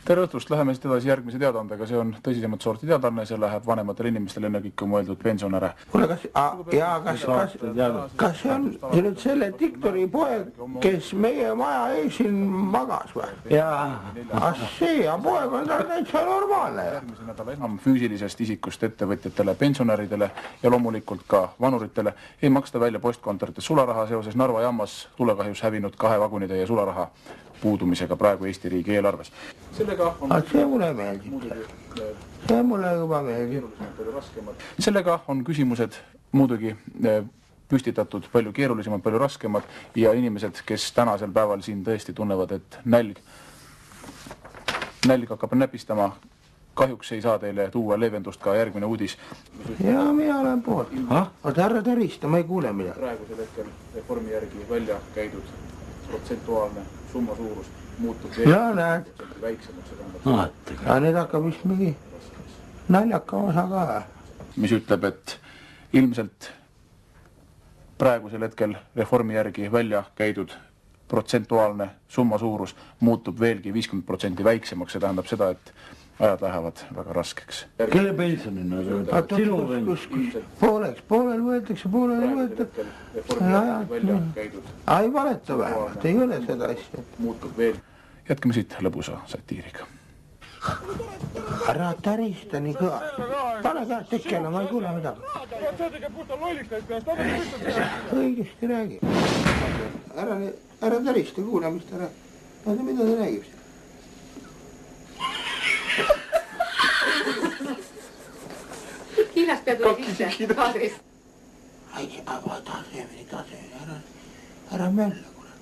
Tere õhtust, läheme siit edasi järgmise teadaandega, see on tõsisemat sorti teadaanne, see läheb vanematele inimestele ennekõike mõeldud pensionäre. Kuule, kas see on nüüd selle diktori poeg, kes meie maja ees siin magas või? Jaa. See poeg on tal täitsa normaalne. Järgmise nädala enam füüsilisest isikust ettevõtjatele, pensionäridele ja loomulikult ka vanuritele ei maksta välja postkontorites sularaha seoses Narva jaamas tulekahjus hävinud 2 vagunitäie sularaha puudumisega praegu Eesti riigi eelarves. See mulle meeldib. See mulle juba meeldib. Sellega on küsimused muidugi püstitatud palju keerulisemad, palju raskemad ja inimesed, kes tänasel päeval siin tõesti tunnevad, et nälg hakkab näpistama, kahjuks ei saa teile tuua leevendust ka järgmine uudis. Ja mina olen poolt. Oota, härra Terista, ma ei kuule mida. Praegusel hetkel reformi järgi välja käidud protsentuaalne summa suurus muutub väiksemaks. Ja nüüd hakkab vist mingi naljaka osa ka. Mis ütleb, et ilmselt praegusel hetkel reformi järgi välja käidud protsentuaalne summa suurus muutub veelgi 50% väiksemaks. See tähendab seda, et ajad lähevad väga raskeks. Kelle pensionina? Sinu pensionina? Poolel võetakse, poolel ei võetakse. Ei valeta vähemalt, ei ole seda asja. Jätkame siit lõbusa satiiriga. Ära tärista nii kõva. Pane käed tekkele, ma ei kuule midagi. Õigesti räägi. Ära tärista, kuule, mis ta räägib. Mida ta räägib? Hiinast pead tuli sisse, kaadris. Ära mölla, kuule.